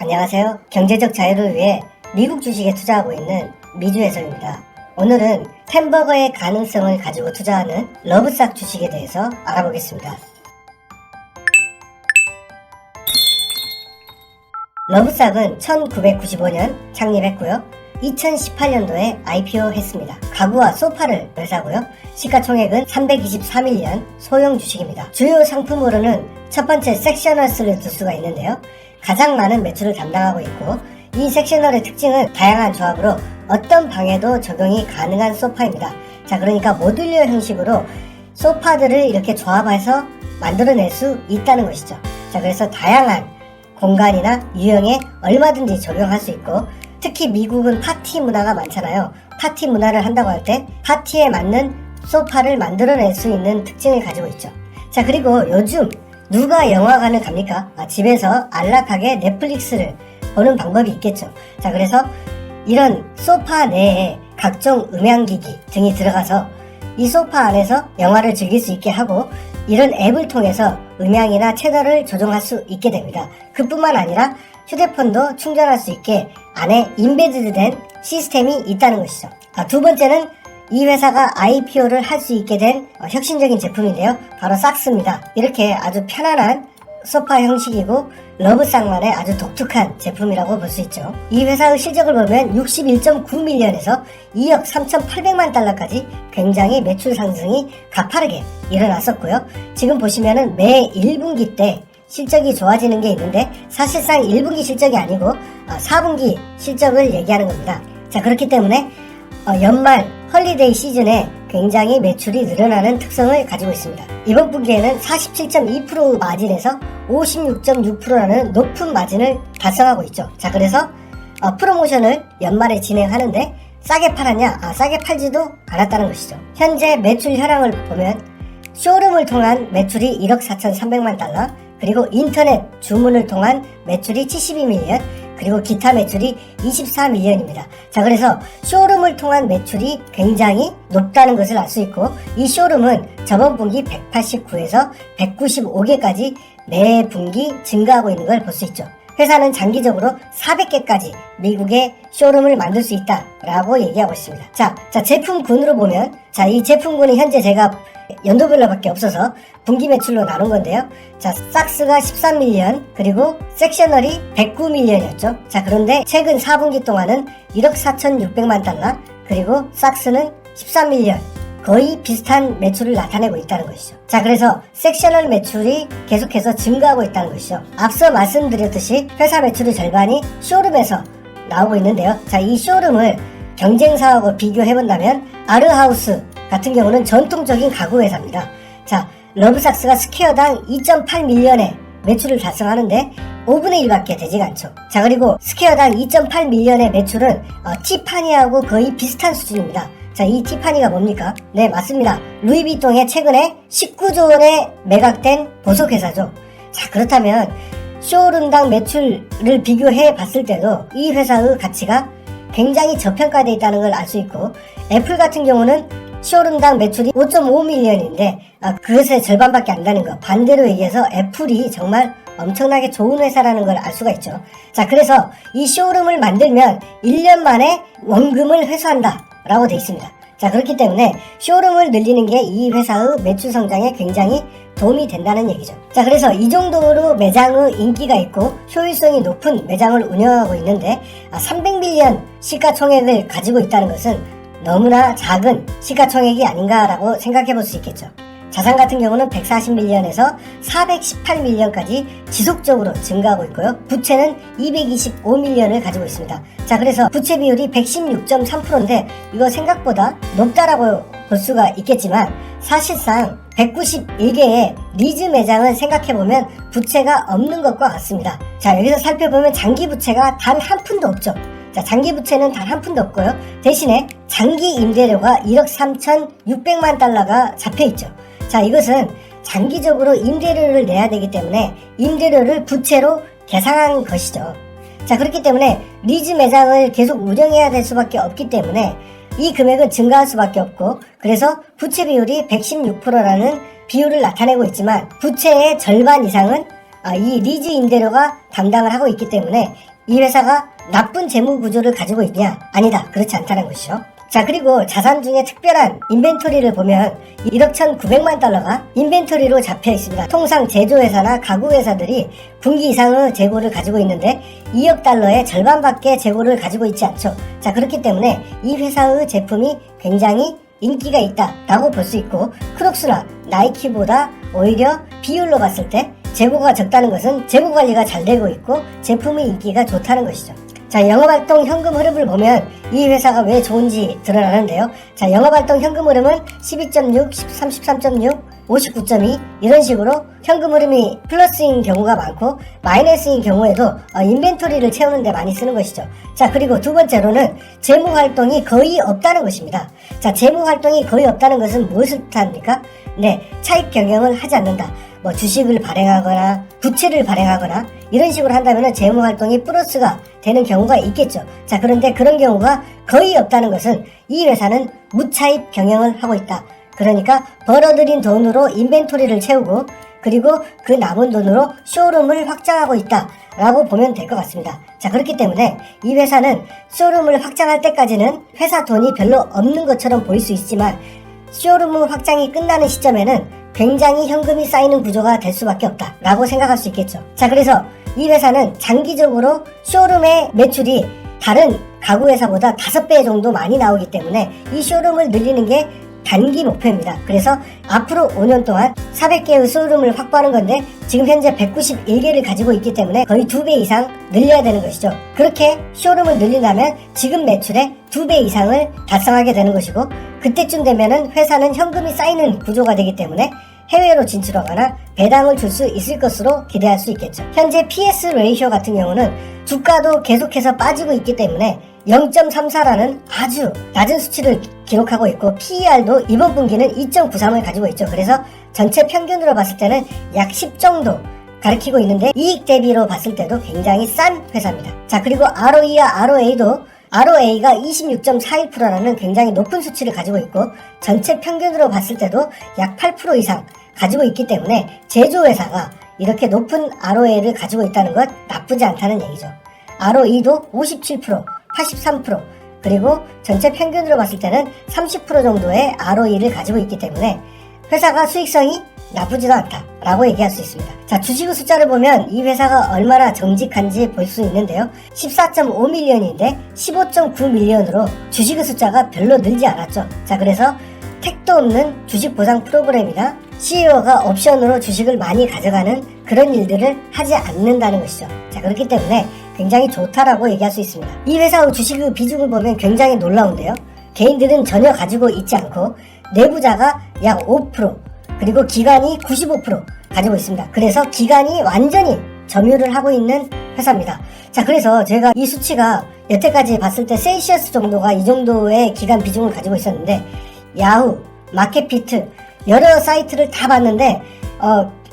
안녕하세요. 경제적 자유를 위해 미국 주식에 투자하고 있는 미주혜성입니다. 오늘은 햄버거의 가능성을 가지고 투자하는 러브싹 주식에 대해서 알아보겠습니다. 러브싹은 1995년 창립했고요. 2018년도에 IPO 했습니다. 가구와 소파를 회사고요. 시가총액은 323일년 소형 주식입니다. 주요 상품으로는 첫 번째 섹셔널스를 들 수가 있는데요. 가장 많은 매출을 담당하고 있고, 이 섹셔널의 특징은 다양한 조합으로 어떤 방에도 적용이 가능한 소파입니다. 자, 그러니까 모듈러 형식으로 소파들을 이렇게 조합해서 만들어낼 수 있다는 것이죠. 자, 그래서 다양한 공간이나 유형에 얼마든지 적용할 수 있고, 특히 미국은 파티 문화가 많잖아요. 파티 문화를 한다고 할 때 파티에 맞는 소파를 만들어낼 수 있는 특징을 가지고 있죠. 자, 그리고 요즘 누가 영화관을 갑니까? 집에서 안락하게 넷플릭스를 보는 방법이 있겠죠. 자, 그래서 이런 소파 내에 각종 음향기기 등이 들어가서 이 소파 안에서 영화를 즐길 수 있게 하고, 이런 앱을 통해서 음향이나 채널을 조정할 수 있게 됩니다. 그뿐만 아니라 휴대폰도 충전할 수 있게 안에 인베디드된 시스템이 있다는 것이죠. 두 번째는 이 회사가 IPO를 할 수 있게 된 혁신적인 제품인데요. 바로 싹스입니다. 이렇게 아주 편안한 소파 형식이고 러브싹만의 아주 독특한 제품이라고 볼 수 있죠. 이 회사의 실적을 보면 61.9밀리언에서 2억 3,800만 달러까지 굉장히 매출 상승이 가파르게 일어났었고요. 지금 보시면은 매 1분기 때 실적이 좋아지는 게 있는데, 사실상 1분기 실적이 아니고 4분기 실적을 얘기하는 겁니다. 자, 그렇기 때문에 연말 헐리데이 시즌에 굉장히 매출이 늘어나는 특성을 가지고 있습니다. 이번 분기에는 47.2% 마진에서 56.6%라는 높은 마진을 달성하고 있죠. 자, 그래서 프로모션을 연말에 진행하는데 싸게 팔았냐? 싸게 팔지도 않았다는 것이죠. 현재 매출 현황을 보면 쇼룸을 통한 매출이 1억 4,300만 달러, 그리고 인터넷 주문을 통한 매출이 72밀리언, 그리고 기타 매출이 24밀리언입니다. 자, 그래서 쇼룸을 통한 매출이 굉장히 높다는 것을 알 수 있고, 이 쇼룸은 저번 분기 189에서 195개까지 매 분기 증가하고 있는 걸 볼 수 있죠. 회사는 장기적으로 400개까지 미국의 쇼룸을 만들 수 있다라고 얘기하고 있습니다. 자, 제품군으로 보면, 이 제품군은 현재 제가 연도별로밖에 없어서 분기 매출로 나눈 건데요. 자, 싹스가 13밀리언, 그리고 섹셔널이 109밀리언이었죠. 자, 그런데 최근 4분기 동안은 1억 4,600만 달러, 그리고 싹스는 13밀리언, 거의 비슷한 매출을 나타내고 있다는 것이죠. 자, 그래서 섹셔널 매출이 계속해서 증가하고 있다는 것이죠. 앞서 말씀드렸듯이 회사 매출의 절반이 쇼룸에서 나오고 있는데요. 자, 이 쇼룸을 경쟁사하고 비교해본다면 아르하우스 같은 경우는 전통적인 가구 회사입니다. 자, 러브삭스가 스퀘어당 2.8밀리언의 매출을 달성하는데 5분의 1밖에 되지가 않죠. 자, 그리고 스퀘어당 2.8밀리언의 매출은 티파니하고 거의 비슷한 수준입니다. 자, 이 티파니가 뭡니까? 네, 맞습니다. 루이비통에 최근에 19조 원에 매각된 보석회사죠. 자, 그렇다면 쇼룸당 매출을 비교해 봤을 때도 이 회사의 가치가 굉장히 저평가되어 있다는 걸 알 수 있고, 애플 같은 경우는 쇼룸당 매출이 5.5밀리언인데 그것의 절반밖에 안 되는 거. 반대로 얘기해서 애플이 정말 엄청나게 좋은 회사라는 걸 알 수가 있죠. 자, 그래서 이 쇼룸을 만들면 1년 만에 원금을 회수한다 라고 되어 있습니다. 자, 그렇기 때문에 쇼룸을 늘리는 게 이 회사의 매출 성장에 굉장히 도움이 된다는 얘기죠. 자, 그래서 이 정도로 매장의 인기가 있고 효율성이 높은 매장을 운영하고 있는데 300밀리언 시가총액을 가지고 있다는 것은 너무나 작은 시가총액이 아닌가라고 생각해 볼 수 있겠죠. 자산 같은 경우는 140밀리언에서 418밀리언까지 지속적으로 증가하고 있고요. 부채는 225밀리언을 가지고 있습니다. 자, 그래서 부채 비율이 116.3%인데 이거 생각보다 높다라고 볼 수가 있겠지만, 사실상 191개의 리즈 매장을 생각해보면 부채가 없는 것과 같습니다. 자, 여기서 살펴보면 장기 부채가 단 한 푼도 없죠. 자, 장기 부채는 단 한 푼도 없고요. 대신에 장기 임대료가 1억 3,600만 달러가 잡혀있죠. 자, 이것은 장기적으로 임대료를 내야 되기 때문에 임대료를 부채로 계산한 것이죠. 자, 그렇기 때문에 리즈 매장을 계속 운영해야 될 수밖에 없기 때문에 이 금액은 증가할 수밖에 없고, 그래서 부채 비율이 116%라는 비율을 나타내고 있지만 부채의 절반 이상은 이 리즈 임대료가 담당을 하고 있기 때문에 이 회사가 나쁜 재무 구조를 가지고 있냐? 아니다. 그렇지 않다는 것이죠. 자, 그리고 자산 중에 특별한 인벤토리를 보면 1억 1,900만 달러가 인벤토리로 잡혀 있습니다. 통상 제조회사나 가구회사들이 분기 이상의 재고를 가지고 있는데 2억 달러의 절반밖에 재고를 가지고 있지 않죠. 자, 그렇기 때문에 이 회사의 제품이 굉장히 인기가 있다라고 볼 수 있고, 크록스나 나이키보다 오히려 비율로 봤을 때 재고가 적다는 것은 재고 관리가 잘 되고 있고 제품의 인기가 좋다는 것이죠. 자, 영업활동 현금 흐름을 보면 이 회사가 왜 좋은지 드러나는데요. 자, 영업활동 현금 흐름은 12.6, 33.6, 59.2 이런 식으로 현금 흐름이 플러스인 경우가 많고 마이너스인 경우에도 인벤토리를 채우는 데 많이 쓰는 것이죠. 자, 그리고 두 번째로는 재무활동이 거의 없다는 것입니다. 자, 재무활동이 거의 없다는 것은 무엇을 뜻합니까? 네, 차익 경영을 하지 않는다. 뭐 주식을 발행하거나 부채를 발행하거나 이런 식으로 한다면 재무활동이 플러스가 되는 경우가 있겠죠. 자, 그런데 그런 경우가 거의 없다는 것은 이 회사는 무차입 경영을 하고 있다. 그러니까 벌어들인 돈으로 인벤토리를 채우고 그리고 그 남은 돈으로 쇼룸을 확장하고 있다 라고 보면 될 것 같습니다. 자, 그렇기 때문에 이 회사는 쇼룸을 확장할 때까지는 회사 돈이 별로 없는 것처럼 보일 수 있지만 쇼룸 확장이 끝나는 시점에는 굉장히 현금이 쌓이는 구조가 될 수밖에 없다 라고 생각할 수 있겠죠. 자, 그래서 이 회사는 장기적으로 쇼룸의 매출이 다른 가구회사보다 5배 정도 많이 나오기 때문에 이 쇼룸을 늘리는 게 단기 목표입니다. 그래서 앞으로 5년 동안 400개의 쇼룸을 확보하는 건데 지금 현재 191개를 가지고 있기 때문에 거의 2배 이상 늘려야 되는 것이죠. 그렇게 쇼룸을 늘린다면 지금 매출의 2배 이상을 달성하게 되는 것이고, 그때쯤 되면은 회사는 현금이 쌓이는 구조가 되기 때문에 해외로 진출하거나 배당을 줄 수 있을 것으로 기대할 수 있겠죠. 현재 PS 레이쇼 같은 경우는 주가도 계속해서 빠지고 있기 때문에 0.34라는 아주 낮은 수치를 기록하고 있고 PER도 이번 분기는 2.93을 가지고 있죠. 그래서 전체 평균으로 봤을 때는 약 10 정도 가리키고 있는데 이익 대비로 봤을 때도 굉장히 싼 회사입니다. 자, 그리고 ROE와 ROA도 ROA가 26.41%라는 굉장히 높은 수치를 가지고 있고 전체 평균으로 봤을 때도 약 8% 이상 가지고 있기 때문에 제조회사가 이렇게 높은 ROA를 가지고 있다는 것 나쁘지 않다는 얘기죠. ROE도 57%, 83% 그리고 전체 평균으로 봤을 때는 30% 정도의 ROE를 가지고 있기 때문에 회사가 수익성이 나쁘지도 않다라고 얘기할 수 있습니다. 자, 주식의 숫자를 보면 이 회사가 얼마나 정직한지 볼 수 있는데요. 14.5밀리언인데 15.9밀리언으로 주식의 숫자가 별로 늘지 않았죠. 자, 그래서 택도 없는 주식 보상 프로그램이나 CEO가 옵션으로 주식을 많이 가져가는 그런 일들을 하지 않는다는 것이죠. 자, 그렇기 때문에 굉장히 좋다라고 얘기할 수 있습니다. 이 회사의 주식의 비중을 보면 굉장히 놀라운데요. 개인들은 전혀 가지고 있지 않고 내부자가 약 5%, 그리고 기관이 95% 가지고 있습니다. 그래서 기관이 완전히 점유를 하고 있는 회사입니다. 자, 그래서 제가 이 수치가 여태까지 봤을 때 셀시어스 정도가 이 정도의 기관 비중을 가지고 있었는데 야후, 마켓피트 여러 사이트를 다 봤는데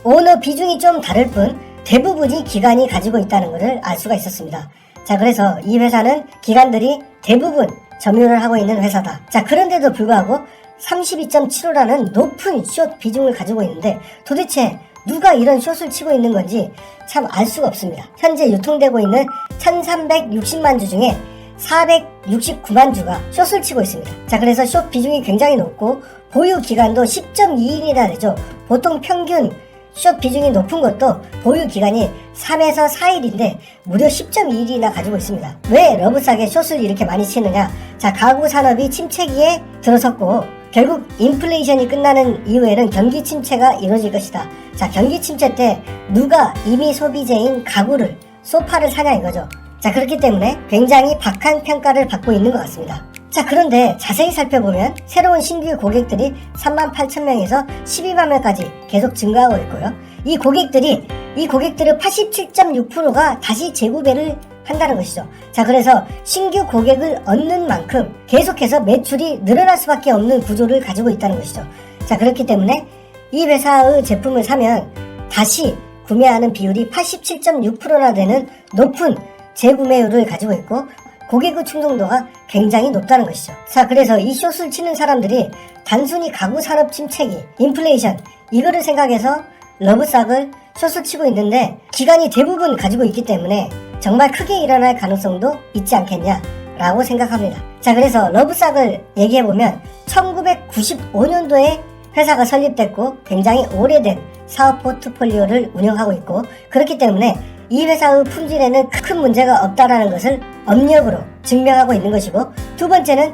오너 비중이 좀 다를 뿐 대부분이 기관이 가지고 있다는 것을 알 수가 있었습니다. 자, 그래서 이 회사는 기관들이 대부분 점유를 하고 있는 회사다. 자, 그런데도 불구하고 32.75라는 높은 숏 비중을 가지고 있는데 도대체 누가 이런 숏을 치고 있는 건지 참 알 수가 없습니다. 현재 유통되고 있는 1360만 주 중에 469만 주가 숏을 치고 있습니다. 자, 그래서 숏 비중이 굉장히 높고 보유 기간도 10.2일이나 되죠. 보통 평균 숏 비중이 높은 것도 보유 기간이 3에서 4일인데 무려 10.2일이나 가지고 있습니다. 왜 러브싸게 숏을 이렇게 많이 치느냐? 자, 가구 산업이 침체기에 들어섰고 결국 인플레이션이 끝나는 이후에는 경기 침체가 이루어질 것이다. 자, 경기 침체 때 누가 이미 소비재인 가구를, 소파를 사냐 이거죠. 자, 그렇기 때문에 굉장히 박한 평가를 받고 있는 것 같습니다. 자, 그런데 자세히 살펴보면 새로운 신규 고객들이 38,000명에서 12만 명까지 계속 증가하고 있고요. 이 고객들의 87.6%가 다시 재구매를 한다는 것이죠. 자, 그래서 신규 고객을 얻는 만큼 계속해서 매출이 늘어날 수밖에 없는 구조를 가지고 있다는 것이죠. 자, 그렇기 때문에 이 회사의 제품을 사면 다시 구매하는 비율이 87.6%나 되는 높은 재구매율을 가지고 있고 고객의 충동도가 굉장히 높다는 것이죠. 자, 그래서 이 숏을 치는 사람들이 단순히 가구 산업 침체기, 인플레이션 이거를 생각해서 러브싹을 숏을 치고 있는데 기관이 대부분 가지고 있기 때문에 정말 크게 일어날 가능성도 있지 않겠냐라고 생각합니다. 자, 그래서 러브삭을 얘기해보면 1995년도에 회사가 설립됐고 굉장히 오래된 사업 포트폴리오를 운영하고 있고, 그렇기 때문에 이 회사의 품질에는 큰 문제가 없다라는 것을 업력으로 증명하고 있는 것이고, 두 번째는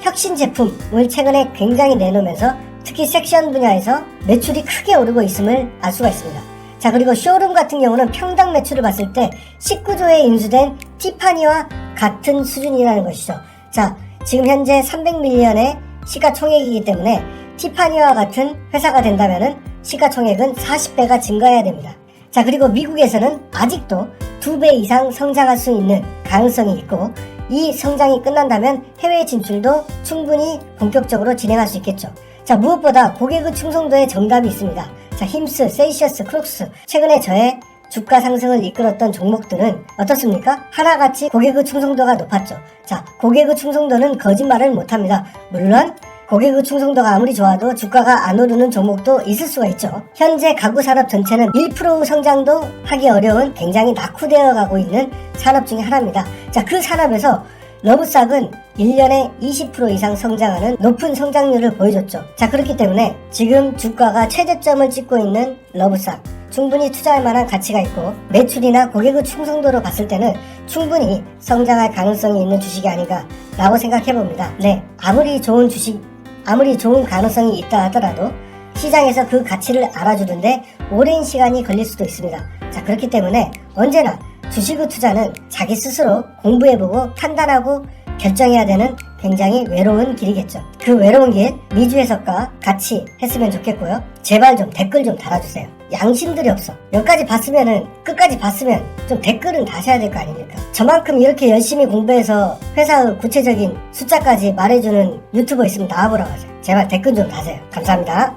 혁신 제품을 최근에 굉장히 내놓으면서 특히 섹션 분야에서 매출이 크게 오르고 있음을 알 수가 있습니다. 자, 그리고 쇼룸 같은 경우는 평당 매출을 봤을 때 19조에 인수된 티파니와 같은 수준이라는 것이죠. 자, 지금 현재 300밀리언의 시가총액이기 때문에 티파니와 같은 회사가 된다면은 시가총액은 40배가 증가해야 됩니다. 자, 그리고 미국에서는 아직도 2배 이상 성장할 수 있는 가능성이 있고, 이 성장이 끝난다면 해외 진출도 충분히 본격적으로 진행할 수 있겠죠. 자, 무엇보다 고객의 충성도에 정답이 있습니다. 자, 힘스, 세이셔스, 크록스, 최근에 저의 주가 상승을 이끌었던 종목들은 어떻습니까? 하나같이 고객의 충성도가 높았죠. 자, 고객의 충성도는 거짓말을 못합니다. 물론 고객의 충성도가 아무리 좋아도 주가가 안 오르는 종목도 있을 수가 있죠. 현재 가구 산업 전체는 1% 성장도 하기 어려운 굉장히 낙후되어 가고 있는 산업 중에 하나입니다. 자, 그 산업에서 러브삭은 1년에 20% 이상 성장하는 높은 성장률을 보여줬죠. 자, 그렇기 때문에 지금 주가가 최저점을 찍고 있는 러브삭, 충분히 투자할 만한 가치가 있고, 매출이나 고객의 충성도로 봤을 때는 충분히 성장할 가능성이 있는 주식이 아닌가 라고 생각해 봅니다. 네, 아무리 좋은 가능성이 있다 하더라도 시장에서 그 가치를 알아주는데 오랜 시간이 걸릴 수도 있습니다. 자, 그렇기 때문에 언제나 주식의 투자는 자기 스스로 공부해보고 판단하고 결정해야 되는 굉장히 외로운 길이겠죠. 그 외로운 길 미주 해석과 같이 했으면 좋겠고요. 제발 좀 댓글 좀 달아주세요. 양심들이 없어. 여기까지 봤으면은, 끝까지 봤으면 좀 댓글은 다셔야 될 거 아닙니까? 저만큼 이렇게 열심히 공부해서 회사의 구체적인 숫자까지 말해주는 유튜버 있으면 나와보라고 하세요. 제발 댓글 좀 다세요. 감사합니다.